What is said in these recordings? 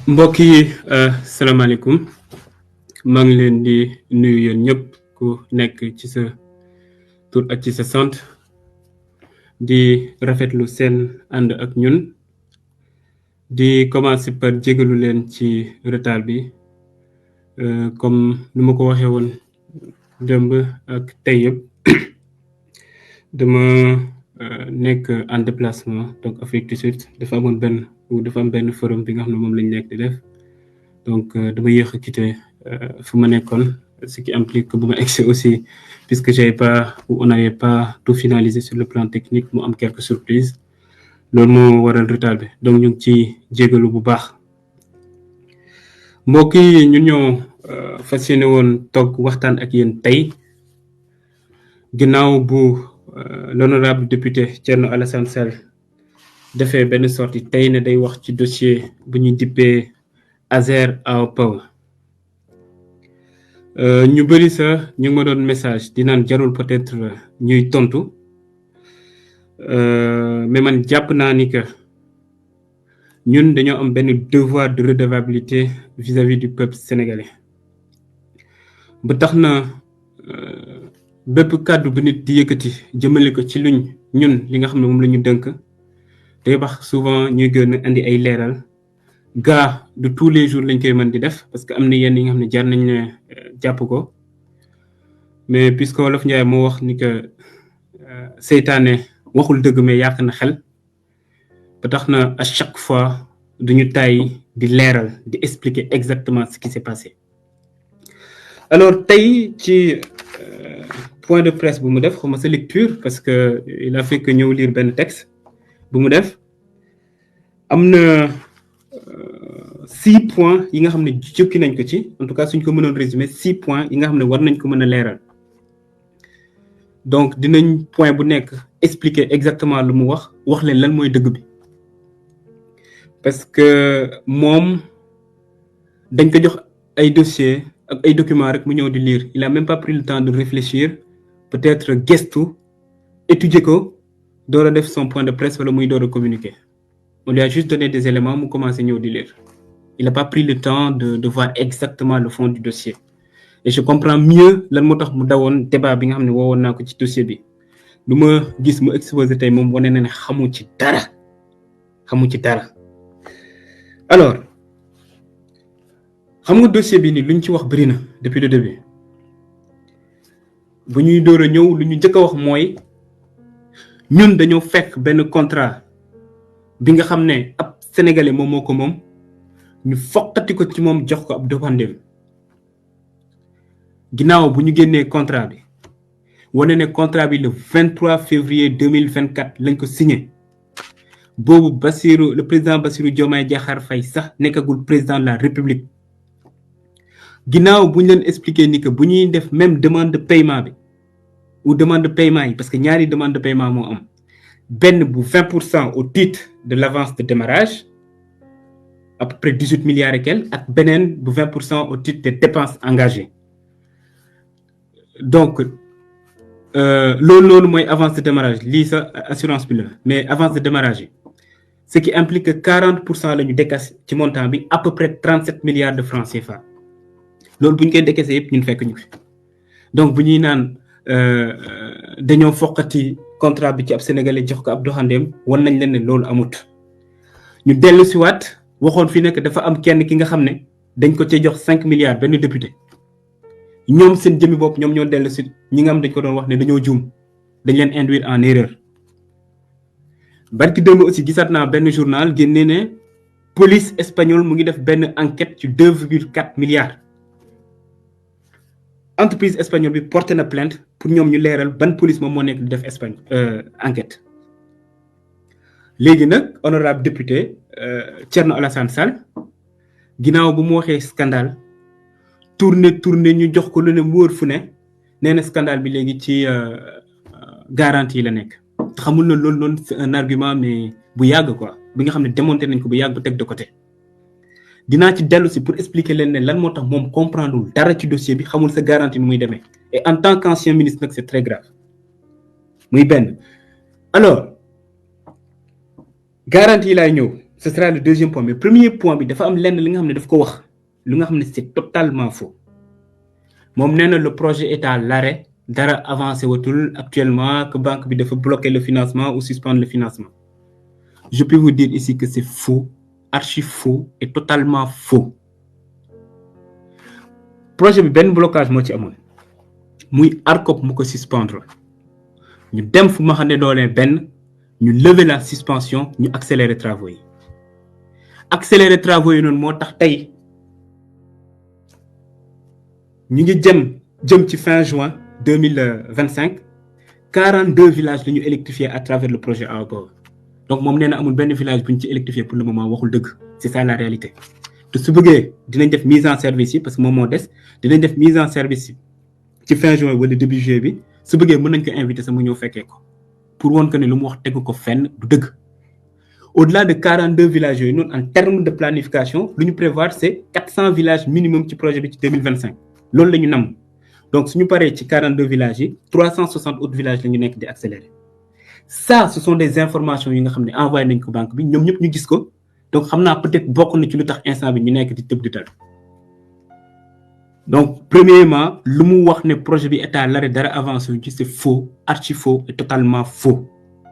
mbokk yi salaamaaleykum maa ngi leen di nuyu yéen ñëpp ku nekk ci sa tur ak ci sa sant di rafetlu seen ànd ak ñun di commencer par jégalu leen ci retard bi comme nu ma ko waxee woon démb ak tey yëpp dama nekk en déplacement donc Afrique du Sud dafa am benn forum bi nga xam ne moom lañ nekk di def donc dama yéex a quitté fu ma nekkoon ce qui implique que bu ma egsi aussi puisque on n'avait pas tout finalisé sur le plan technique mu am quelques surprises loolu moo waral retard bi donc ñu ngi ci jégalu bu baax mbokk yi ñun ñoo fas yéene woon toog waxtaan ak yéen tey ginnaaw bu l'honorable député Thierno Alassane Sall defee benn sortie tey ne day wax ci dossier bu ñuy dippee Azer Ao Power ñu bëri sax ñu ngi ma doon message di naan jarul peut-être ñuy tontu mais man jàpp naa ni que ñun dañoo am benn devoir de redevabilité vis-à-vis du peuple sénégalais ba tax na bépp kàddu bu nit di yëkkati jëmale ko ci ñun li nga xam ne moom la ñu dënk day wax souvent ñuy gën a indi ay leeral gaa de tous les jours lañ koy mën di def parce que am na yenn yi nga xam ne jar nañ ne jàpp ko mais puisque Wolof Njaay moo wax ni que seytaane waxul dëgg mais yàq na xel ba tax na à chaque fois duñu tàyyi di leeral di expliquer exactement ce qui s'est passé alors tey ci point de presse bu mu def xawma sa lecture parce que il a fait que ñëw lire benn texte bu mu def am na 6 points yi nga xam ne jukki nañ ko ci en tout cas suñ ko mënoon résumer 6 points yi nga xam ne war nañ ko mën a leeral donc dinañ point bu nekk expliquer exactement lu mu wax leen lan mooy dëgg bi parce que moom dañ ko jox ay dossiers ak ay documents rek mu ñëw di lire il a même pas pris le temps de réfléchir peut-être gestu étudier ko door a def son point de presse wala muy door a communiquer on lui a juste donné des éléments mu commencé ñëw di lire il n'a pas pris le temps de voir exactement le fond du dossier et je comprends mieux lan moo tax mu dawoon débat bi nga xam ne woowoon naa ko ci dossier bi lu ma gis mu exposé tey moom wane na ne xamu ci dara alors xam nga dossier bi ni luñ ci wax bëri na depuis le début bu ñuy door a ñëw lu ñu njëkk a wax mooy ñun dañoo fekk benn contrat bi nga xam ne ab sénégalais moom moo ko moom ñu foqati ko ci moom jox ko ab doxandéem ginnaaw bu ñu génnee contrat bi wane ne contrat bi le 23 février 2024 lañ ko signé boobu le président Bassirou Diomaye Diakhar Faye sax nekkagul président de la République ginnaaw bu ñu leen expliqué ni que bu ñuy def même demande de paiement bi ou demande de paiement yi parce que ñaari demande de paiement moo am benn bu 20% au titre de l'avance de démarrage à peu près 18 milliards et quelques ak beneen bu 20% au titre des dépenses engagées donc loolu mooy avance de démarrage lii sa assurance bi la mais avance de démarrage yi ce qui implique que 40% la ñu décaissé ci montant bi à peu près 37 milliards de francs CFA loolu bu ñu koy décaissé yëpp ñun fekk ñu fi donc bu ñuy naan dañoo foqati contrat bi ci ab sénégalais jox ko ab doxandeem wan nañ leen ne loolu amut ñu dellu si waat waxoon fi nekk dafa am kenn ki nga xam ne dañ ko cee jox 5 milliards benn député ñoom seen jëmmi bopp ñoom ñoo dellu si ñi nga xam dañ ko doon wax ne dañoo juum dañ leen induire en erreur barki démb aussi gisaat naa benn journal génne ne police espagnole mu ngi def benn enquête ci 2,4 milliards entreprise espagnole bi porté na plainte pour ñoom ñu leeral ban police moom moo nekk di def Espagne enquête léegi nag honorable député Thierno Alassane Sall ginnaaw bu mu waxee scandale tourné ñu jox ko lu ne mu wóor fu ne nee na scandale bi léegi ci garantie la nekk xamul na loolu noonu c'est un argument mais bu yàgg quoi bi nga xam ne démonté nañ ko bu yàgg ba teg de côté dinaa ci dellu si pour expliquer leen ne lan moo tax moom comprendre dara ci dossier bi xamul sa garantie nu muy demee et en tant qu'ancien ministre nag c'est très grave muy benn alors garantie yi laay ñëw ce sera le deuxième point mais premier point bi dafa am lenn li nga xam ne daf ko wax lu nga xam ne c'est totalement faux moom nee na le projet est à l'arrêt dara avancé watul actuellement que banque bi dafa bloquer le financement ou suspendre le financement je peux vous dire ici que c'est faux archi faux et totalement faux projet bi benn blocage moo ci amoon muy ARCOP mu ko suspendre ñu dem fu ma xam ne doolee benn ñu lever la suspension ñu accélérer travaux yi accélérer travaux yi noonu moo tax tey ñu ngi jëm ci fin juin 2025 42 villages la ñu électrifiés à travers le projet AOPO donc moom nee na amul benn village bu ñu ci électrifié pour le moment waxul dëgg c'est ça la réalité te su bëggee dinañ def mise en service yi parce que moom moo des dinañ def mise en service yi ci fin juin wala début juillet bi su bëggee mën nañ ko inviter sama ñëw fekkee ko pour woon que ne lu mu wax tegu ko fenn du dëgg au-delà de 42 villages yooyu noonu en termes de planification lu ñu prévoir c'est 400 villages minimum ci projet bi ci 2025 loolu la ñu nam donc suñu paree ci 42 villages yi 360 autres villages la ñu nekk di accélérer ça ce sont des informations yi nga xam ne envoyé nañ ko banque bi ñoom ñëpp ñu gis ko donc xam naa peut-être bokk na ci lu tax instant bi ñu nekk di tëb di tal donc premièrement lu mu wax ne projet bi est à l'arrêt dara avancé ci c'est faux archi faux et totalement faux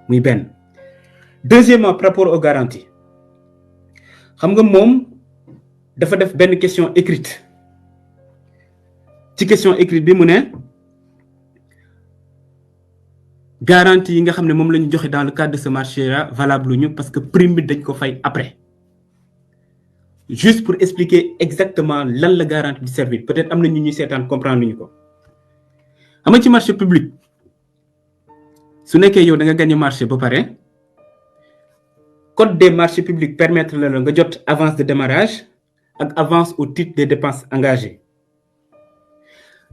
muy benn deuxièmement par rapport aux garanties xam nga moom dafa def benn question écrite ci question écrite bi mu ne garantie yi nga xam ne moom la ñu joxe dans le cadre de ce marché là valable ñu parce que prime bi dañ ko fay après juste pour expliquer exactement lan la garantie di servir peut-être am na ñu ñuy seetaan comprendre ñu ko xam nga ci marché public su nekkee yow da nga gagné marché ba pare code des marchés publics permettre la nga jot avance de démarrage ak avance au titre des dépenses engagées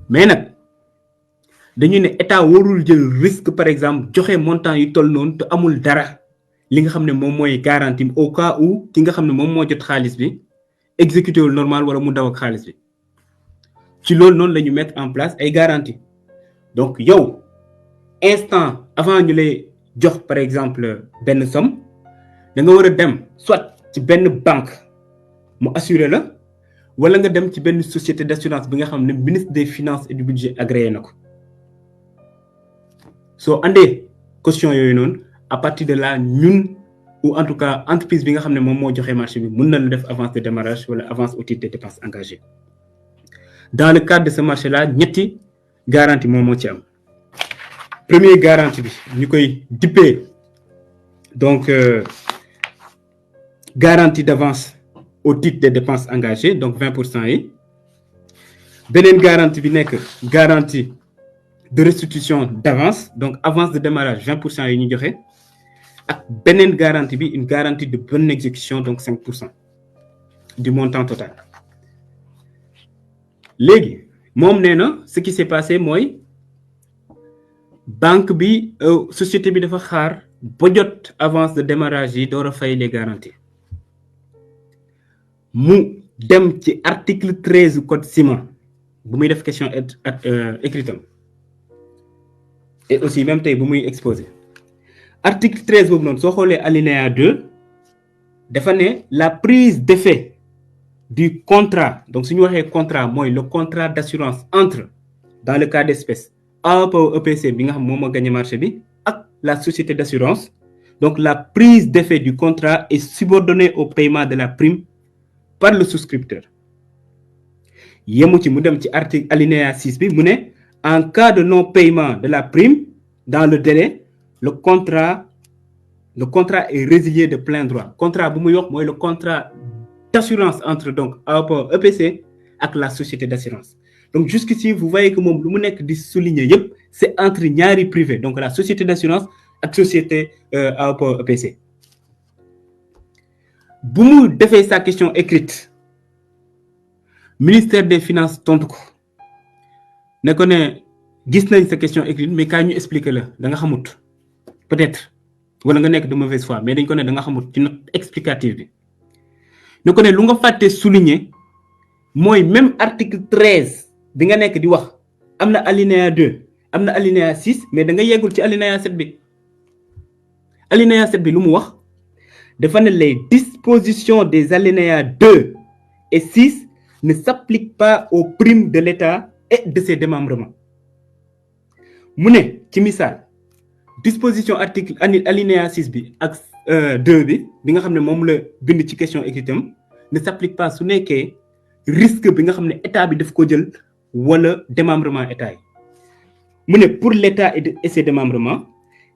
mais nag dañu ne état warul jël risque par exemple joxe montant yu toll noonu te amul dara li nga xam ne moom mooy garantie au cas où ki nga xam ne moom moo jot xaalis bi exécuté wul normal wala mu daw ak xaalis bi ci loolu noonu la ñu mettre en place ay garantie donc yow instant avant ñu lay jox par exemple benn somme da nga war a dem soit ci benn banque mu assurer la wala nga dem ci benn société d'assurance bi nga xam ne ministre des finances et du budget agréé na ko soo andee caution yooyu noonu à partir de là ñun ou en tout cas entreprise bi nga xam ne moom moo joxe marché bi mën na la def avance de démarrage wala avance au titre des dépenses engagées dans le cadre de ce marché là ñetti garantie moom moo ci am première garantie bi ñu koy dippee donc garantie d'avance au titre des dépenses engagées donc 20% yi beneen garantie bi nekk garantie de restitution d'avance donc avance de démarrage 20% yi ñu joxe ak beneen garantie bi une garantie de bonne exécution donc 5% du montant total léegi moom nee na ce qui s'est passé mooy banque bi société bi dafa xaar ba jot avance de démarrage yi door a fay les garanties mu dem ci article 13 code ciment bu muy def question écritam et aussi même tey bu muy exposé article 13 boobu noonu soo xoolee alinéa 2 dafa ne la prise d'effet du contrat donc su ñu waxee contrat mooy le contrat d'assurance entre dans le cas d'espèce AOPO EPC bi nga xam moom moo gagné marché bi ak la société d'assurance donc la prise d'effet du contrat est subordonnée au paiement de la prime par le souscripteur yemu ci mu dem ci article alinéa 6 bi mu ne en cas de non-paiement de la prime dans le délai le contrat est résilié de plein droit contrat bu muy wax mooy le contrat d'assurance entre donc AOPO EPC ak la société d'assurance donc jusqu'ici vous voyez que moom lu mu nekk di souligner yépp c'est entre ñaari privé donc la société d'assurance ak société AOPO EPC bu mu defee sa question écrite ministère des finances tontu ko ne ko ne gis nañ sa question écrite mais kaay ñu expliquer la da nga xamut peut-être wala nga nekk de mauvaise foi mais dañ ko ne da nga xamut ci note explicative bi ne ko ne lu nga fàtte souligner mooy même article 13 bi nga nekk di wax am na alinéa 2 am na alinéa 6 mais da nga yeggul ci alinéa 7 bi alinéa 7 bi lu mu wax dafa ne les dispositions des alinéas 2 et 6 ne s'appliquent pas aux primes de l'État et de ses démembrements mu ne ci misaal disposition article alinéa 6 bi ak 2 bi nga xam ne moom la bind ci question écrite ne s'applique pas su nekkee risque bi nga xam ne état bi daf ko jël wala démembrement état yi mu ne pour l'État et ses démembrements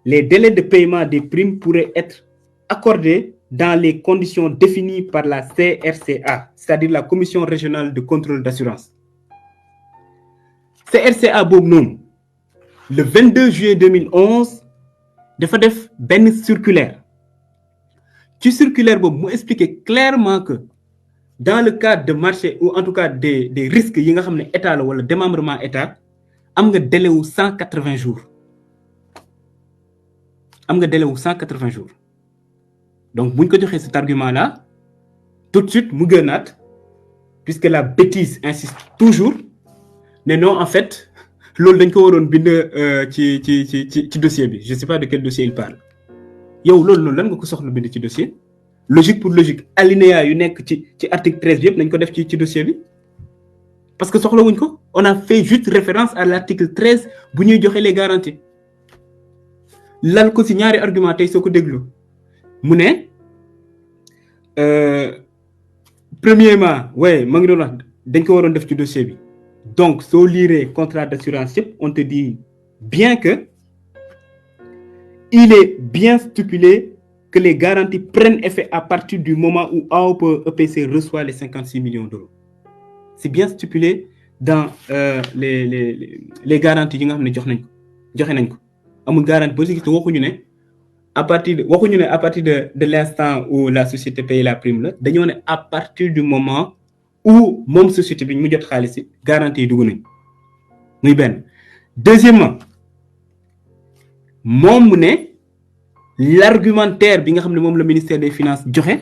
les délais de paiement des primes pourraient être accordés dans les conditions définies par la CRCA, c'est-à-dire la Commission régionale de contrôle d'assurance. CRCA boobu noonu le 22 juillet 2011 dafa def benn circulaire ci circulaire boobu mu expliquer clairement que dans le cadre de marché ou en tout cas des risques yi nga xam ne état la wala démembrement état am nga délai wu 180 jours am nga délai wu 180 jours donc bu ñu ko joxee cet argument là tout de suite mu gënaat puisque la bêtise insiste toujours mais non en fait loolu dañ ko waroon bind ci dossier bi je sais pas de quel dossier il parle yow loolu noonu lan nga ko soxla bind ci dossier logique pour logique alinéa yu nekk ci article 13 bi yëpp nañ ko def ci dossier bi parce que soxla wuñ ko on a fait juste référence à l'article 13 bu ñuy joxe les garanties lal ko ci ñaari argument tey soo ko déglu mu ne premièrement ouais ma ngi doon wax dañ ko waroon def ci dossier bi donc soo lire contrat d'assurance yëpp on te dit bien que il est bien stipulé que les garanties prennent effet à partir du moment où AOPE EPC reçoit les 56 millions d'euros c'est bien stipulé dans les garanties yi nga xam ne joxe nañ ko amul garantie boo si gis waxuñu ne à partir de l'instant où la société paye la prime la dañoo ne à partir du moment où moom société bi mu jot xaalis yi garantie yi dugg nañ muy benn deuxièmement moom mu ne l'argumentaire bi nga xam ne moom la ministère des finances joxe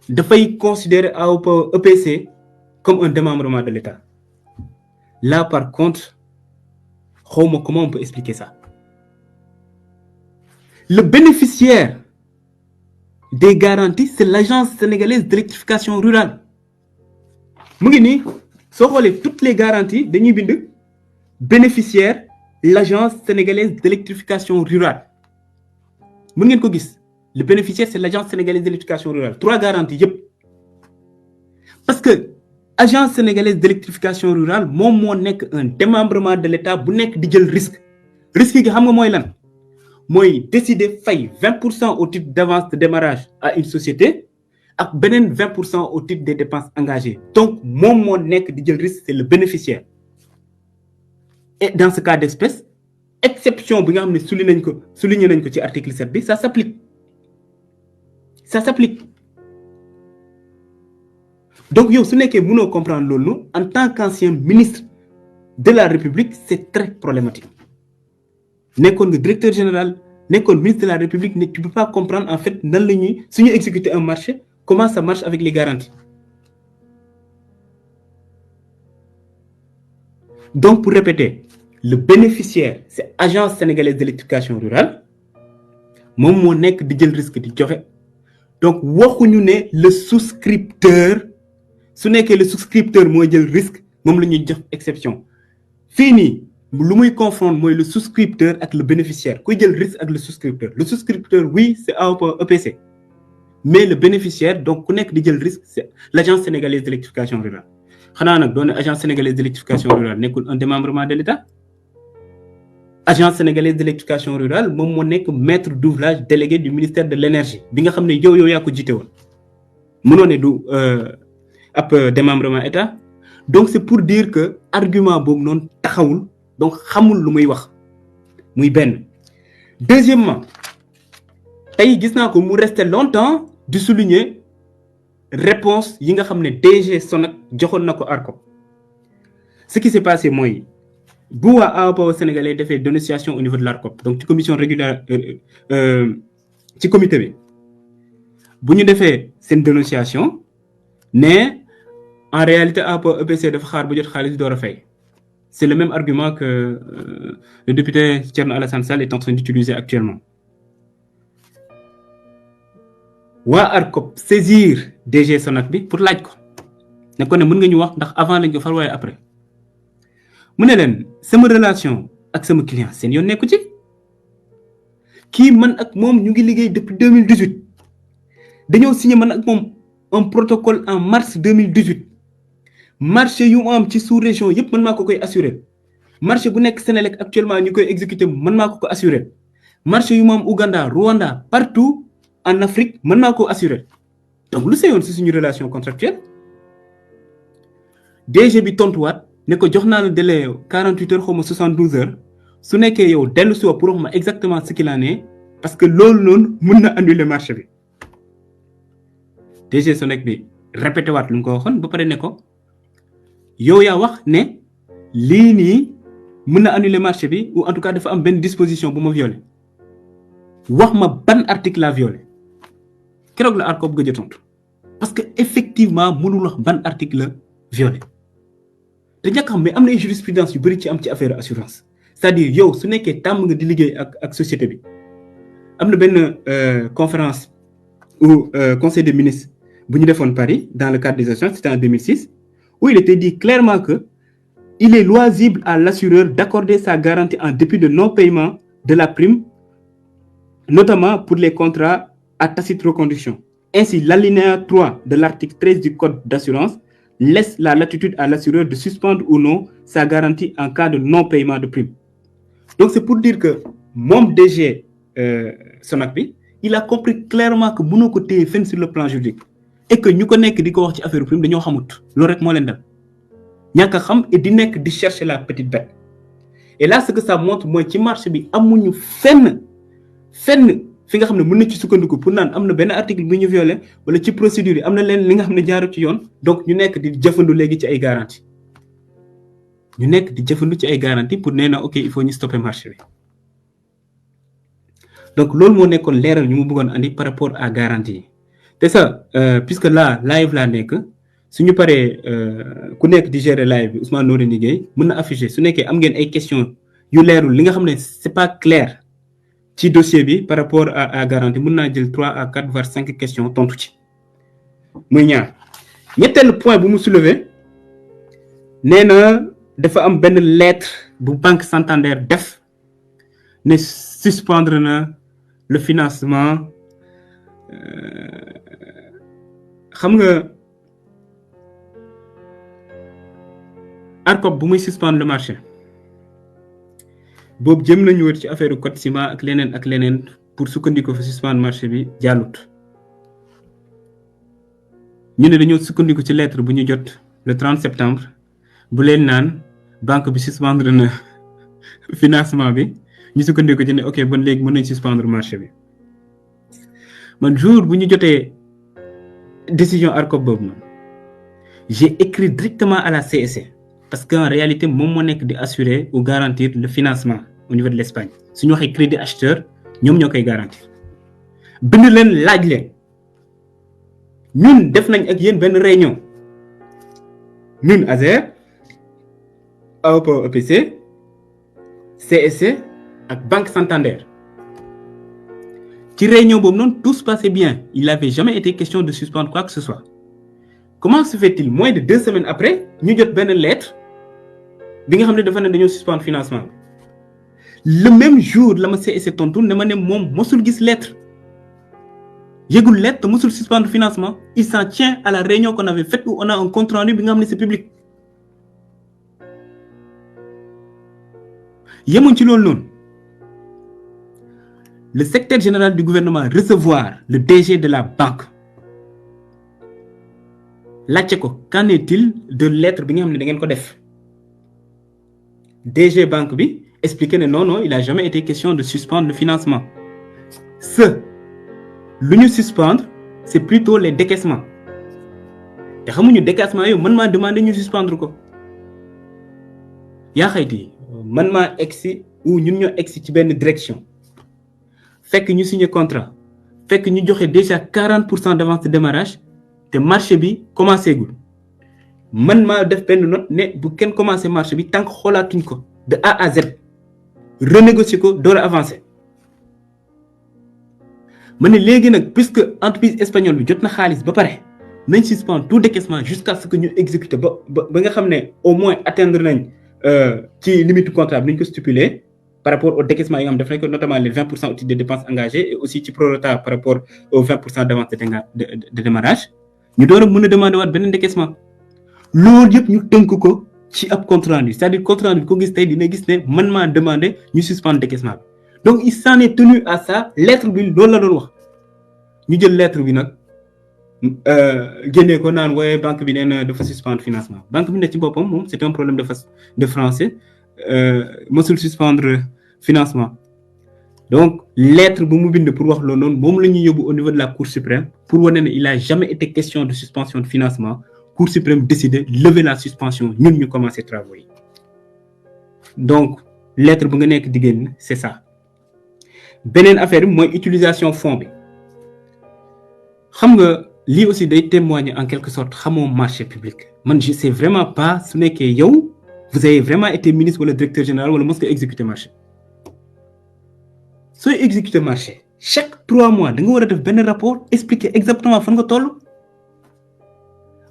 dafay considérer AOPE EPC comme un démembrement de l'État là par contre xawma comment on peut expliquer ça le bénéficiaire des garanties c'est l'agence sénégalaise d'électrification rurale mu ngi nii soo xoolee toutes les garanties dañuy bind bénéficiaire l'agence sénégalaise d'électrification rurale mën ngeen ko gis le bénéficiaire c'est l'agence sénégalaise d'électrification rurale 3 garanties yëpp parce que agence sénégalaise d'électrification rurale moom moo nekk un démembrement de l'État bu nekk di jël risque gi xam nga mooy lan mooy décider fay 20% au titre d'avance de démarrage à une société ak beneen 20% au titre des dépenses engagées donc moom moo nekk di jël risque c'est le bénéficiaire et dans ce cas d'espèce exception bi nga xam ne souligné nañ ko ci article 7 bi ça s'applique donc yow su nekkee mënoo comprendre loolu en tant qu'ancien ministre de la République c'est très problématique nekkoon nga directeur général nekkoon ministre de la République ne tu peux pas comprendre en fait nan la ñuy suñu exécuter un marché comment ça marche avec les garanties donc pour répéter le bénéficiaire c'est agence sénégalaise d'électrification rurale moom moo nekk di jël risque di joxe donc waxuñu ne le souscripteur su nekkee le souscripteur mooy jël risque moom la ñuy jox exception fii nii lu muy confondre mooy le souscripteur ak le bénéficiaire kuy jël risque ak le souscripteur oui c'est AOPE EPC mais le bénéficiaire donc ku nekk di jël risque c'est l'agence sénégalaise d'électrification rurale xanaa nag doon agence sénégalaise d'électrification rurale nekkul un démembrement de l'État agence sénégalaise d'électrification rurale moom moo nekk maître d'ouvrage délégué du ministère de l'énergie bi nga xam ne yow yaa ko jiite woon mënoo ne du ab démembrement État donc c'est pour dire que argument boobu noonu taxawul donc xamul lu muy wax muy benn deuxièmement tey gis naa ko mu resté longtemps di souligner réponse yi nga xam ne DG Sonac joxoon na ko ARCOP ce qui s'est passé mooy bu waa AOPE sénégalais defee dénonciation au niveau de l'ARCOP donc ci commission régulière ci comité bi bu ñu defee seen dénonciation ne en réalité AOPE EPC dafa xaar ba jot xaalis door a fay c'est le même argument que le député Thierno Alassane Sall est en train d'utiliser actuellement waa ARCOP saisir DG Sonac bi pour laaj ko ne ko ne mën nga ñu wax ndax avant lañ ko far waaye après mu ne leen sama relation ak sama client seen yoon nekku ci kii man ak moom ñu ngi liggéey depuis 2018 dañoo signé man ak moom un protocole en mars 2018 marché yu mu am ci sous-région yëpp man maa ko koy assuré marché bu nekk Sénélec actuellement ñu koy exécuté man maa ko assuré marché yu mu am Ouganda Rwanda partout en Afrique man maa ko assuré donc lu seyoon si suñu relation contractuelle DG bi tontuwaat ne ko jox naa la délai 48 heures xaw ma 72 heures su nekkee yow dellu si pour wax ma exactement ce qu'il en est parce que loolu noonu mën na annuler marché bi DG Sonac bi répété waat lu mu ko waxoon ba pare ne ko yow yaa wax ne lii nii mën na annuler marché bi ou en tout cas dafa am benn disposition bu ma violé wax ma ban article la violé keroog la ARCOP gëj a tontu parce que effectivement mënul wax ban article la violé te ñàkk xam mais am na ay jurisprudence yu bëri ci am ci affaire assurance c'est-à-dire yow su nekkee tàmm nga di liggéey ak société bi am na benn conférence ou conseil des ministres bu ñu defoon Paris dans le cadre des assurances c'était en 2006 où il était dit clairement que il est loisible à l'assureur d'accorder sa garantie en dépit de non-paiement de la prime, notamment pour les contrats à tacite reconduction. Ainsi, l'alinéa 3 de l'article 13 du Code d'assurance laisse la latitude à l'assureur de suspendre ou non sa garantie en cas de non-paiement de prime. Donc, c'est pour dire que mon DG Sonac bi, il a compris clairement que mënoo ko téye fenn sur le plan juridique et que ñu ko nekk di ko wax ci affaire prime dañoo xamut loolu rek moo leen dal. ñàkk a xam et di nekk di chercher la petite bête et là ce que ça montre mooy ci marché bi amuñu fenn fi nga xam ne mën na ci sukkandiku pour naan am na benn article bu ñu violé wala ci procédure yi am na leen li nga xam ne jaaru ci yoon donc ñu nekk di jëfandu léegi ci ay garantie pour nee na ok il faut ñu stopper marché bi donc loolu moo nekkoon leeral ñu mu bëggoon andi par rapport à garantie yi te ça puisque là live laa nekk suñu paree ku nekk di gérer live bi Ousmane Noreyni Gueye mën na afficher su nekkee am ngeen ay questions yu leerul li nga xam ne c'est pas clair ci dossier bi par rapport à garantie mën naa jël 3 à 4 voire 5 questions tontu ci muy ñaar ñetteelu point bu mu soulever nee na dafa am benn lettre bu Banque Santander def ne suspendre na le financement xam nga ARCOP bu muy suspendre le marché boobu jëm nañu wër ci affaire code ciment ak leneen pour sukkandiku fa suspendre marché bi jàllut ñu ne dañoo sukkandiku ci lettre bu ñu jot le 30 septembre bu leen naan banque bi suspendre na financement bi ñu sukkandiku ci ne ok bon léegi mën nañ suspendre marché bi man jour bu ñu jotee décision ARCOP boobu noonu j'ai écrit directement à la CSC parce qu'en réalité moom moo nekk di assurer ou garantir le financement au niveau de l'Espagne suñu waxee crédit acheteur ñoom ñoo koy garantir bind leen laaj leen ñun def nañ ak yéen benn réunion ñun ASER AOPA EPC CSC ak Banque Santander ci réunion boobu noonu tout se passait bien il n'avait jamais été question de suspendre quoi que ce soit comment se fait-il moins de 2 semaines après ñu jot benn lettre bi nga xam ne dafa ne dañoo suspendre financement le même jour la ma CSC tontu ne ma ne moom mosul gis lettre yëgul lettre te mosul suspendre financement il s'en tient à la réunion qu'on avait faite où on a un compte rendu bi nga xam ne c'est public yemuñ ci loolu noonu le secrétaire général du gouvernement recevoir le DG de la banque laajte ko qu'en est-il de lettre bi nga xam ne da ngeen ko def DG banque bi expliqué ne non il a jamais été question de suspendre le financement lu ñu suspendre c'est plutôt les décaissements te xamuñu décaissement yooyu man maa demandé ñu suspendre ko yaa xayti man maa egsi ou ñun ñoo egsi ci benn direction fekk ñu signé contrat fekk ñu joxe déjà 40% d'avance de démarrage te marché bi commencé gul man maa def benn note ne bu kenn commencé marché bi tant que xoolaatuñ ko de A à Z renégocier ko door a avancer ma ne léegi nag puisque entreprise espagnole bi jot na xaalis ba pare nañ suspendre tout décaissement jusqu'à ce que ñu exécuter ba nga xam ne au moins atteindre nañ ci limite contrat bi nañ ko stipuler par rapport au décaissement yi nga xam def nañ ko notamment les 20% au titre des dépenses engagées et aussi ci prorata par rapport aux 20% d'avance de démarrage ñu door a mën a demander waat beneen décaissement loolu yëpp ñu tënk ko ci ab compte rendu c'est-à-dire compte rendu bi ko gis tey dina gis ne man maa demandé ñu suspendre décaissement bi donc il s'en est tenu à ça lettre bi loolu la doon wax ñu jël lettre bi nag génnee ko naan waaye banque bi nee na dafa suspendre financement banque bi ne ci boppam moom c'est un problème de français mësul suspendre financement donc lettre bu mu bind pour wax loolu noonu moom la ñuy yóbbu au niveau de la Cour suprême pour wane ne il a jamais été question de suspension de financement Cour suprême décidé lever la suspension ñun ñu commencé travaux yi donc lettre bu nga nekk di génn c'est ça beneen affaire bi mooy utilisation fonds bi xam nga lii aussi day témoigner en quelque sorte xamoo marché public man je sais vraiment pas su nekkee yow vous avez vraiment été ministre wala directeur général wala mos nga exécuter marché sooy exécuter marché chaque 3 mois da nga war a def benn rapport expliquer exactement fan nga toll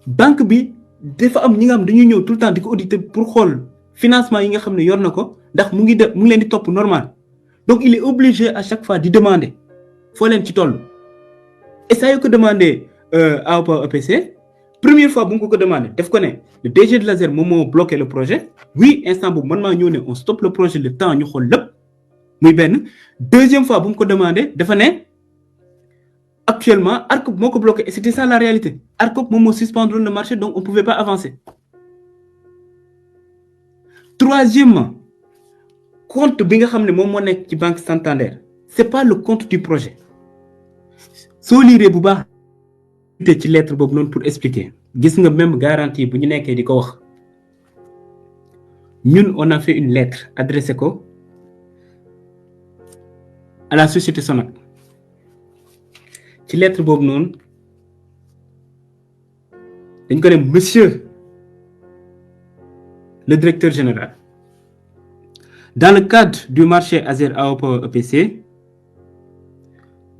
banque bi dafa am ñi nga xam dañuy ñëw tout le temps di ko auditer pour xool financement yi nga xam ne yor na ko ndax mu ngi leen di topp normal donc il est obligé à chaque fois di demander foo leen ci toll et ça yoo ko demandé AOPA EPC première fois bu nga ko demandé def ko ne le DG de l'ASER moom moo bloqué le projet oui instant boobu man maa ñëw ne on stoppe le projet le temps ñu xool lépp muy benn deuxième fois bu mu ko demandé dafa ne actuellement ARCOP moo ko bloqué et c'était ça la réalité ARCOP moom moo suspendre le marché donc on pouvait pas avancer troisièmement compte bi nga xam ne moom moo nekk ci banque Santander c'est pas le compte du projet soo liiree bu baax te ci lettre boobu noonu pour expliquer gis nga même garantie bu ñu nekkee di ko wax ñun on a fait une lettre adressée ko à la société Sonac ci lettre boobu noonu dañ ko ne monsieur le directeur général dans le cadre du marché ASER AOPA EPC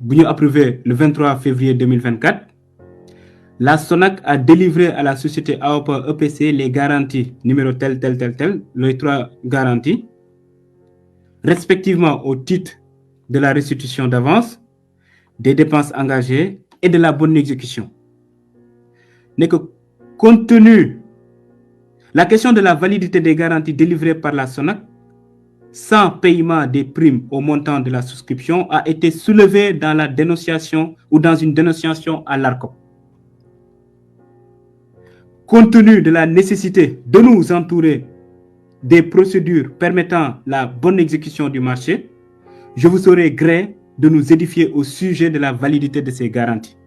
bu ñu approuvé le 23 février 2024 la Sonac a délivré à la société AOPA EPC les garanties numéro tel, les 3 garanties, respectivement au titre de la restitution d'avance, des dépenses engagées et de la bonne exécution. N'est que compte tenu la question de la validité des garanties délivrées par la Sonac, sans paiement des primes au montant de la souscription, a été soulevée dans la dénonciation ou dans une dénonciation à l'ARCOP. Compte tenu de la nécessité de nous entourer des procédures permettant la bonne exécution du marché, je vous saurai gré de nous édifier au sujet de la validité de ces garanties.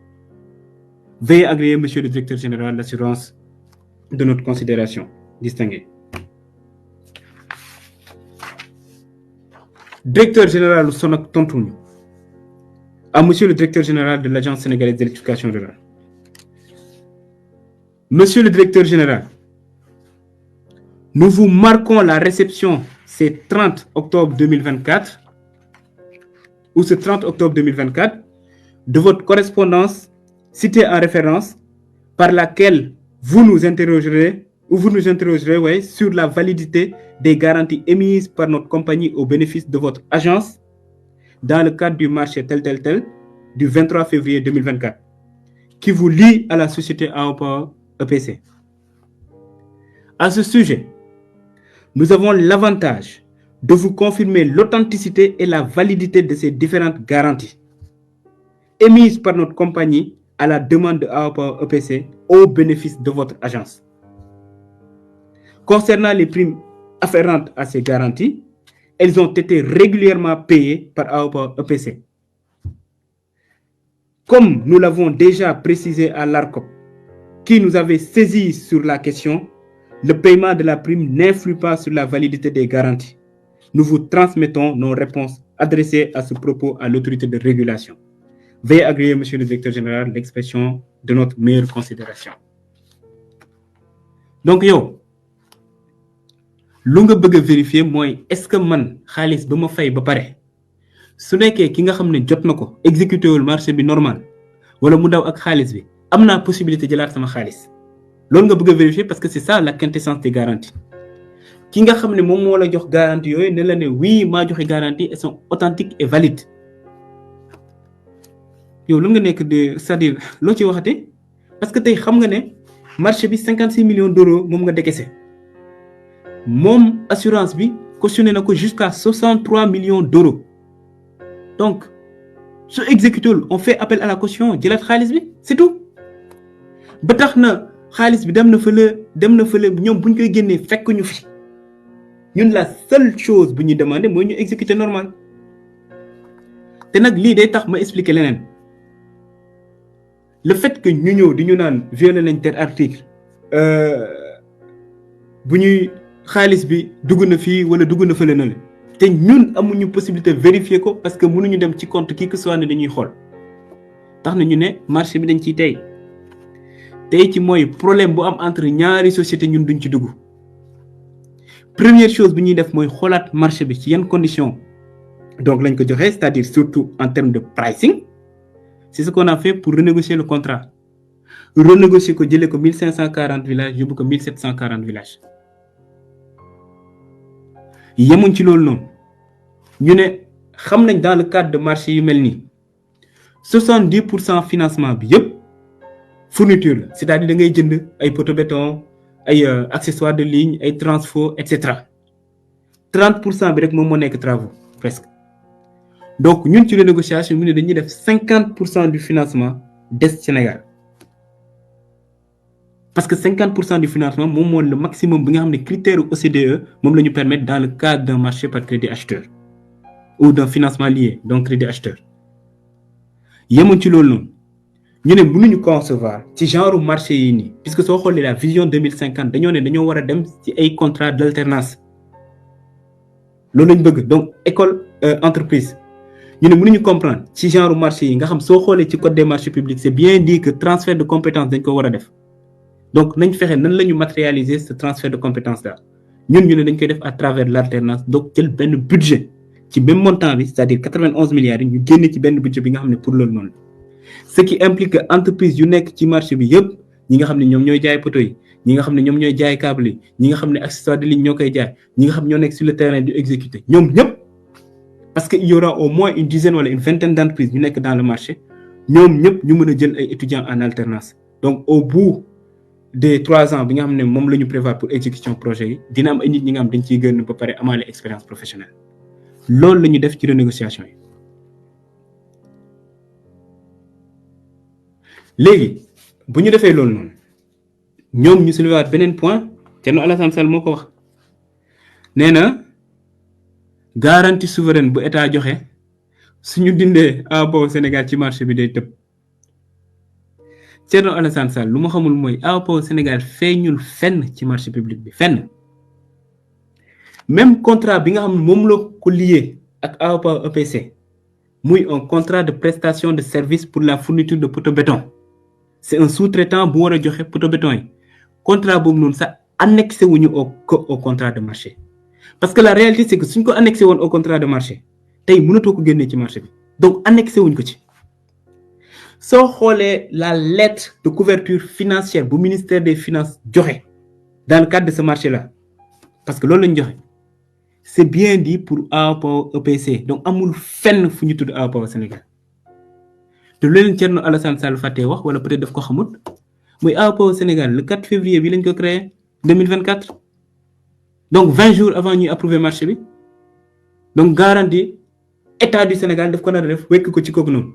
Veuillez agréer, Monsieur le Directeur général, l'assurance de notre considération distinguée. Directeur général du Sonac tontuñu à Monsieur le Directeur général de l'Agence sénégalaise d'électrification rurale. Monsieur le Directeur général, nous vous marquons la réception ce 30 octobre 2024 ou ce 30 octobre 2024 de votre correspondance citée en référence par laquelle vous nous interrogerez sur la validité des garanties émises par notre compagnie au bénéfice de votre agence dans le cadre du marché tel du 23 février 2024 qui vous lie à la société AOPA EPC. À ce sujet, nous avons l'avantage de vous confirmer l'authenticité et la validité de ces différentes garanties émises par notre compagnie à la demande de AOPA EPC au bénéfice de votre agence. Concernant les primes afférentes à ces garanties, elles ont été régulièrement payées par AOPA EPC. Comme nous l'avons déjà précisé à l'ARCOP, qui nous avait saisi sur la question, le paiement de la prime n'influe pas sur la validité des garanties. Nous vous transmettons nos réponses adressées à ce propos à l'autorité de régulation. Veuillez agréer, Monsieur le Directeur général, l'expression de notre meilleure considération. Donc, yow, lu nga bëgg a vérifier mooy est-ce que man xaalis ba ma fay ba pare su nekkee ki nga xam ne jot na ko exécuté wul marché bi normal wala mu daw ak xaalis bi am naa possibilité jëlaat sama xaalis loolu nga bëgg a vérifier parce que c'est ça la quintessence des garanties ki nga xam ne moom moo la jox garantie yooyu ne la ne oui maa joxe garantie elles sont authentiques et valides yow lu nga nekk de c'est-à-dire loo ci waxate parce que tey xam nga ne marché bi 56 millions d'euros moom nga décaissé moom assurance bi cautionné na ko jusqu'à 63 millions d'euros donc su exécuté on fait appel à la caution jëlaat xaalis bi c'est tout ba tax na xaalis bi dem na fële ñoom bu ñu koy génnee fekk ñu fi ñun la seule chose bu ñuy demander mooy ñu exécuter normal te nag lii day tax ma expliquer leneen le fait que ñu ñëw di ñu naan violer nañ tel article bu ñuy xaalis bi dugg na fii wala dugg na fële na la te ñun amuñu possibilité vérifier ko parce que mënuñu dem ci compte qui que soit ne dañuy xool tax na ñu ne marché bi dañ ciy tey ci mooy problème bu am entre ñaari société ñun duñ ci dugg première chose bi ñuy def mooy xoolaat marché bi ci yan conditions donc lañ ko joxe c'est-à-dire surtout en termes de pricing c'est ce qu'on a fait pour renégocier le contrat renégocier ko jëlee ko 1540 villages yóbbu ko 1740 villages yemuñ ci loolu noonu ñu ne xam nañ dans le cadre de marché yu mel nii 70% financement bi yëpp fourniture la c'est-à-dire da ngay jënd ay poteau béton ay accessoires de ligne ay transfo et cetera 30% bi rek moom moo nekk travaux presque donc ñun ci renégociation mu ne dañuy def 50% du financement des Sénégal parce que 50% du financement moom moo le maximum bi nga xam ne critère OCDE moom la ñu permettre dans le cadre d'un marché par crédit acheteur ou d'un financement lié donc crédit acheteur yemuñ ci loolu noonu ñu ne mënuñu concevoir ci genre marché yi nii puisque soo xoolee la vision 2050 dañoo ne dañoo war a dem ci ay contrat d'alternance loolu lañ bëgg donc école entreprise ñu ne mënuñu comprendre ci genre marché yi nga xam soo xoolee ci code des marchés publics c'est bien dit que transfert de compétences dañ ko war a def donc nañ fexe nan la ñu matérialiser ce transfert de compétences là ñun ñu ne dañ koy def à travers l'alternance donc jël benn budget ci même montant bi c'est-à-dire 91 milliards yi ñu génne ci benn budget bi nga xam ne pour loolu noonu ce qui implique que entreprise yu nekk ci marché bi yëpp ñi nga xam ne ñoom ñooy jaay poteau yi ñi nga xam ne ñoom ñooy jaay câble yi ñi nga xam ne accessoires de ligne ñoo koy jaay ñi nga xam ñoo nekk sur le terrain du exécuter ñoom ñëpp parce que il y aura au moins une dizaine wala une vingtaine d'entreprises ñu nekk dans le marché ñoom ñëpp ñu mën a jël ay étudiants en alternance donc au bout des 3 ans bi nga xam ne moom la ñu prévoir pour exécution projet yi dina am ay nit ñi nga xam dañ ciy gën ba pare amaale expérience professionnelle loolu la ñu def ci renégociation yi léegi bu ñu defee loolu noonu ñoom ñu soulever waat beneen point Thierno Alassane Sall moo ko wax nee na garantie souveraine bu état joxe suñu dindee AOPA Sénégal ci marché bi day tëb Thierno Alassane Sall lu ma xamul mooy AOPA Sénégal feeñul fenn ci marché public bi fenn même contrat bi nga xam ne moom la ko lié ak AOPA EPC muy un contrat de prestation de service pour la fourniture de poteau béton c'est un sous-traitant bu war a joxe poteau béton yi contrat boobu noonu sax annexé wuñu au contrat de marché parce que la réalité c'est que suñ ko annexé woon au contrat de marché tey mënatoo ko génnee ci marché bi donc annexé wuñ ko ci soo xoolee la lettre de couverture financière bu ministère des finances joxe dans le cadre de ce marché là parce que loolu lañ joxe c'est bien dit pour AOPA EPC donc amul fenn fu ñu tudd AOPA Sénégal te lu leen Thierno Alassane Sall fàttee wax wala peut-être daf ko xamut muy AOPA Sénégal le 4 février bi lañ ko créé 2024 donc 20 jours avant ñuy approuver marché bi donc garantie état du Sénégal daf ko nar a def wekk ko ci kooku noonu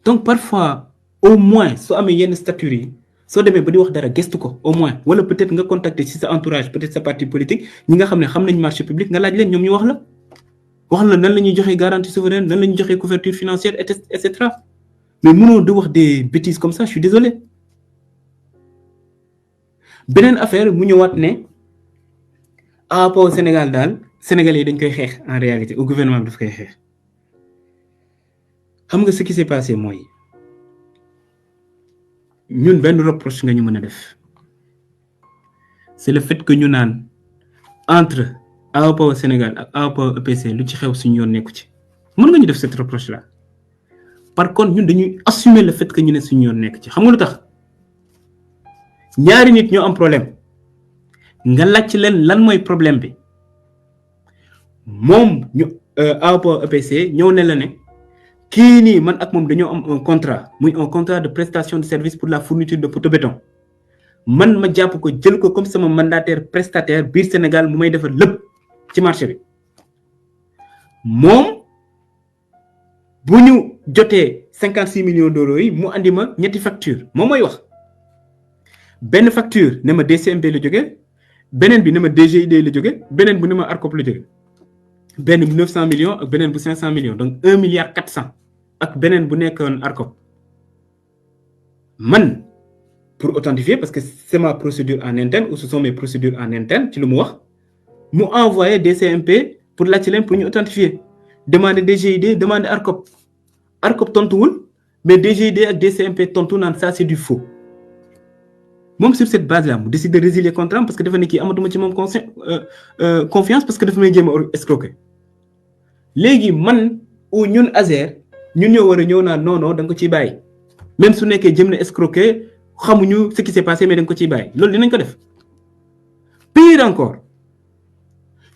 donc parfois au moins soo amee yenn statut yi soo demee ba di wax dara gestu ko au moins wala peut-être nga contacter ci sa entourage peut-être sa parti politique ñi nga xam ne xam nañ marché public nga laaj leen ñoom ñu wax la nan la ñuy joxee garantie souveraine nan la ñuy joxee couverture financière et cetera mais mënoo di wax des bêtises comme ça je suis désolé beneen affaire mu ñëwaat ne AOPA Sénégal daal Sénégalais yi dañ koy xeex en réalité au gouvernement bi daf koy xeex xam nga ce qui s'est passé mooy ñun benn reproche nga ñu mën a def c'est le fait que ñu naan entre AOPA Sénégal ak AOPA EPC lu ci xew suñu yoon nekku ci mën nga ñu def cette reproche là par contre ñun dañuy assumer le fait que ñu ne suñu yoon nekk ci xam nga lu tax ñaari nit ñoo am problème nga laaj leen lan mooy problème bi moom ñu AOPA EPC ñëw ne la ne kii nii man ak moom dañoo am un contrat muy un contrat de prestation de service pour la fourniture de poteau béton man ma jàpp ko jël ko comme sama mandataire prestataire biir Sénégal mu may defar lépp ci marché bi moom bu ñu jotee 56 millions d'euros yi mu andi ma ñetti facture moom mooy wax benn facture ne ma DCMP la jóge beneen bi ne ma DGID la jóge beneen bu ne ma ARCOP la jóge benn bu 900 millions ak beneen bu 500 millions donc 1 milliard 400 ak beneen bu nekkoon ARCOP man pour authentifier parce que c'est ma procédure en interne ou ce sont mes procédures en interne ci lu mu wax mu envoyé DCMP pour laajte leen pour ñu authentifier demander DGID demander ARCOP ARCOP tontuwul mais DGID ak DCMP tontu naan ça c'est du faux moom sur cette base là mu décide de résilier contrat parce que dafa ne kii amatuma ci moom confiance parce que dafa may jéem a escroquer léegi man ou ñun ASER ñun ñoo war a ñëw naan non da nga ko ciy bàyyi même su nekkee jëm na escroquer xamuñu ce qui s'est passé mais da nga ko ciy bàyyi loolu dinañ ko def pire encore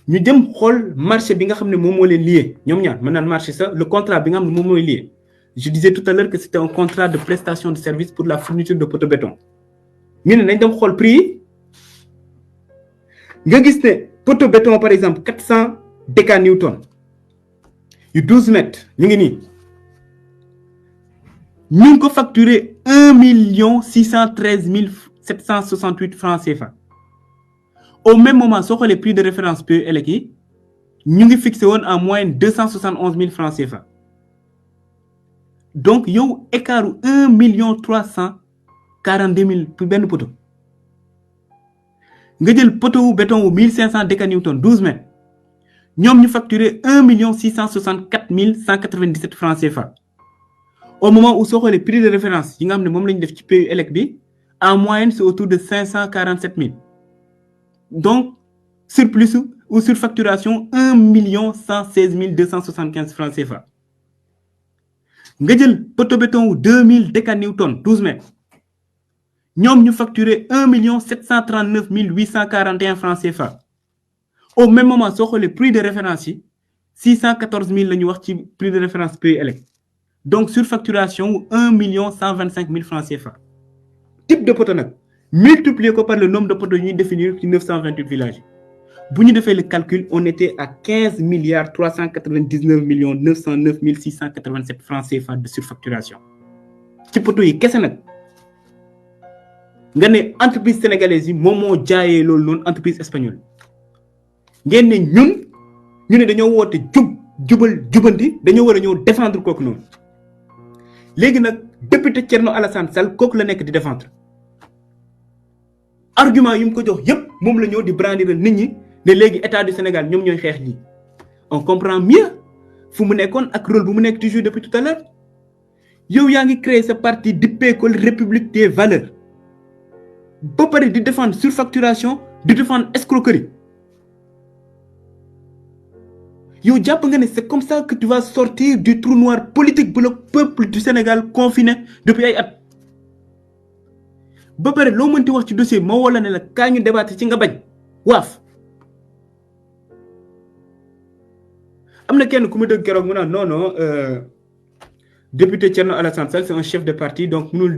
ñu jëm xool marché bi nga xam ne moom moo leen lié ñoom ñaar mën naan marché ça le contrat bi nga xam ne moom mooy lié je disais tout à l'heure que c'était un contrat de prestation de service pour la fourniture de poteau béton ñu ne nañ dem xool prix yi nga gis ne poteau béton par exemple 400 décanewtons yu 12 mètres ñu ngi nii ñu ngi ko facturé 1 613 768 francs CFA au même moment soo xoolee prix de référence PELEC yi ñu ngi fixé woon en moyenne 271 000 francs CFA donc yow écart 1 342 000 pour benn poteau nga jël poteau béton wu 1500 décanewtons 12 mètres ñoom ñu facturé 1 664 197 francs CFA au moment où soo xoolee prix de référence yi nga xam ne moom la ñu def ci PELEC bi en moyenne c'est autour de 547 000 donc surplus ou surfacturation 1 116 275 francs CFA nga jël poteau béton wu 2000 décanewtons 12 mètres ñoom ñu facturé 1 739 841 francs CFA au même moment soo xoolee prix de référence yi 614 000 la ñu wax ci prix de référence PELEC donc surfacturation wu 1 125 000 francs CFA type de poteau nag multiplié ko par le nombre de poteaux ñuy définir ci 928 villages bu ñu defee le calcul on était à 15 399 909 687 francs CFA de surfacturation ci poteaux yi kese nag nga ne entreprise sénégalaise yi moom moo jaayee loolu noonu entreprise espagnole ngeen ne ñu ne dañoo woote jubanti dañoo war a ñëw défendre kooku noonu léegi nag député Thierno Alassane Sall kooku la nekk di défendre argument yu mu ko jox yépp moom la ñëw di brandir nit ñi ne léegi état du Sénégal ñoom ñooy xeex lii on comprend mieux fu mu nekkoon ak rôle bu mu nekk toujours depuis tout à l'heure yow yaa ngi créer sa parti dippee ko République des valeurs ba pare di défendre surfacturation di défendre escroquerie yow jàpp nga ne c'est comme ça que tu vas sortir du trou noir politique bu le peuple du Sénégal confiné depuis ay at ba pare loo mënti wax ci dossier moo wala ne la kaa ñu débattre ci nga bañ waaf am na kenn ku ma dëgg keroog mu naan non député Thierno Alassane Sall c'est un chef de parti donc mënul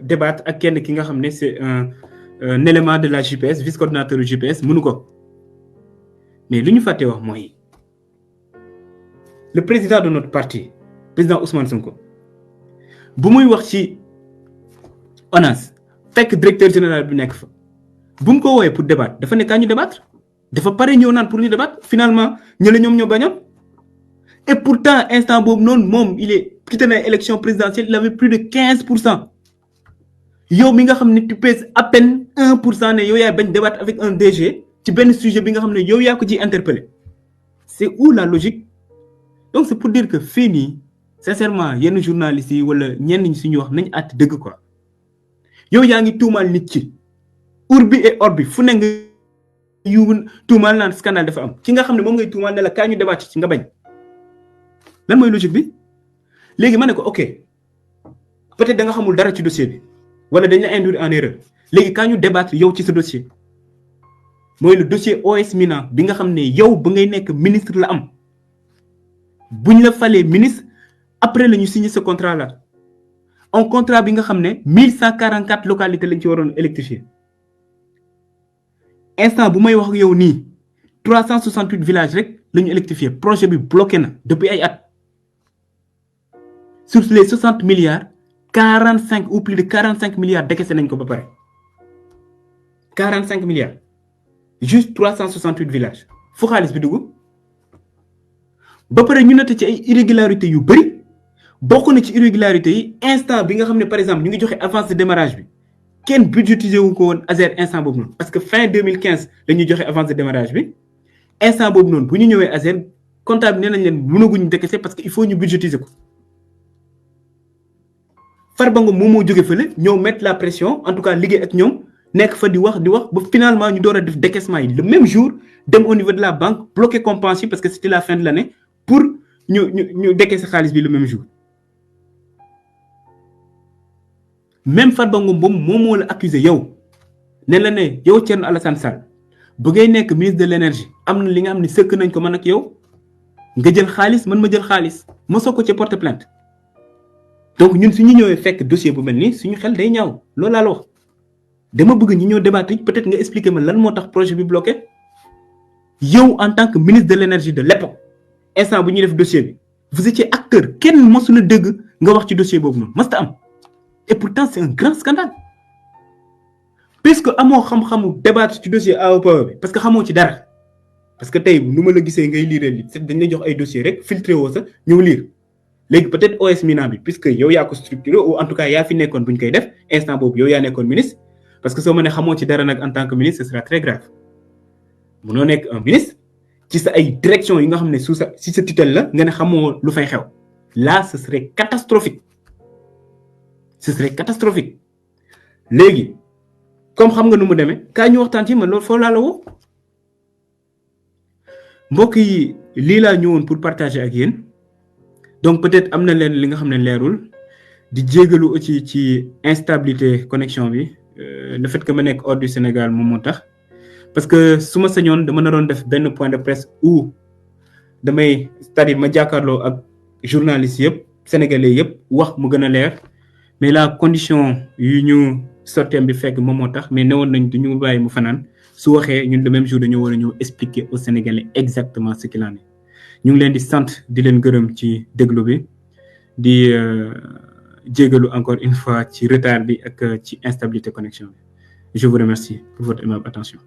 débattre ak kenn ki nga xam ne c'est un élément de la JPS vice coordinateur du JPS mënu ko mais lu ñu fàtte wax mooy le président de notre parti président Ousmane Sonko bu muy wax ci ONAS fekk directeur général bi nekk fa bu mu ko woowee pour débattre dafa ne kaa ñu débattre dafa pare ñëw naan pour ñu débattre finalement ñële ñoom ñoo bañoon et pourtant instant boobu noonu moom il est quitté na élection présidentielle il avait plus de 15% yow mi nga xam ne tu pèses à peine 1% ne yow yaay bañ débattre avec un DG ci benn sujet bi nga xam ne yow yaa ko ciy interpellé c'est où la logique donc c'est pour dire que fii nii sincèrement yenn journalistes yi wala ñenn ñi suñu wax nañ àtt dëgg quoi yow yaa ngi tuumaal nit ci urbi et orbi fu ne nga yu tuumaal naan scandale dafa am ki nga xam ne moom ngay tuumaal ne la kaa ñu débat ci nga bañ lan mooy logique bi léegi ma ne ko ok peut-être da nga xamul dara ci dossier bi wala dañ la induire en erreur léegi kaa ñu débattre yow ci sa dossier mooy le dossier OS Minan bi nga xam ne yow ba ngay nekk ministre la am buñ la falee ministre après la ñu signé ce contrat là un contrat bi nga xam ne 1144 localités lañ ci waroon électrifier instant bu may wax ak yow nii 368 villages rek la ñu électrifier projet bi bloqué na depuis ay at sur les 60 milliards 45 ou plus de 45 milliards décaissé nañ ko ba pare 45 milliards juste 368 villages fu xaalis bi dugg ba pare ñu noté ci ay irrégularités yu bëri bokk na ci irrégularités yi instant bi nga xam ne par exemple ñu ngi joxe avance de démarrage bi kenn budgétisé wu ko woon ASER instant boobu noonu parce que fin 2015 la ñuy joxe avance de démarrage bi instant boobu noonu bu ñu ñëwee ASER comptable nee nañ leen mënaguñu décaisser parce que il faut ñu budgétiser ko Farba Ngom moom moo jóge fële ñëw mettre la pression en tout cas liggéey ak ñoom nekk fa di wax ba finalement ñu door a def décaissement yi le même jour dem au niveau de la banque bloquer compense yi parce que c'était la fin de l'année pour ñu décaisser xaalis bi le même jour même Farba Ngom boobu moom moo la accusé yow ne la ne yow Thierno Alassane Sall bu ngay nekk ministre de l'énergie am na li nga xam ne sëkk nañ ko man ak yow nga jël xaalis man ma jël xaalis ma soog ko ci porter plainte donc ñun suñu ñëwee fekk dossier bu mel nii suñu xel day ñaaw loolu laa la wax dama bëgg ñi ñëw débattre peut-être nga expliquer ma lan moo tax projet bi bloqué yow en tant que ministre de l'énergie de l'époque instant bu ñuy def dossier bi vous étiez acteur kenn mosu la dégg nga wax ci dossier boobu noonu masta am et pourtant c'est un grand scandale puisque amoo xam-xamu débattre ci dossier AOPO bi parce que xamoo ci dara parce que tey nu ma la gisee ngay lire li dañ lay jox ay dossiers rek filtré woo sa ñëw lire léegi peut-être OS Minan bi puisque yow yaa ko structuré ou en tout cas yaa fi nekkoon bu ñu koy def instant boobu yow yaa nekkoon ministre parce que soo ma ne xamoo ci dara nag en tant que ministre ce sera très grave munoo nekk un ministre ci sa ay direction yi nga xam ne sous sa si sa tutelle la nga ne xamoo lu fay xew là ce serait catastrophique léegi comme xam nga nu mu demee kaay ñu waxtaan ci man loolu foo laa la woo mbokk yi lii laa ñëwoon pour partager ak yéen donc peut-être am na leen li nga xam ne leerul di jégalu aussi ci instabilité connexion bi le fait que ma nekk hors du Sénégal moom moo tax parce que su ma sañoon dama naroon def benn point de presse où damay c'est-à-dire ma jàkkaarloo ak journalistes yëpp sénégalais yëpp wax mu gën a leer mais la condition yu ñu sorteem bi fekk moom moo tax mais newoon nañ du ñu bàyyi mu fanaan su waxee ñun le même jour dañoo war a ñëw expliquer aux Sénégalais exactement ce qu'il en est ñu ngi leen di sant di leen gërëm ci déglu bi di jégalu encore une fois ci retard bi ak ci instabilité connexion bi je vous remercie pour votre aimable attention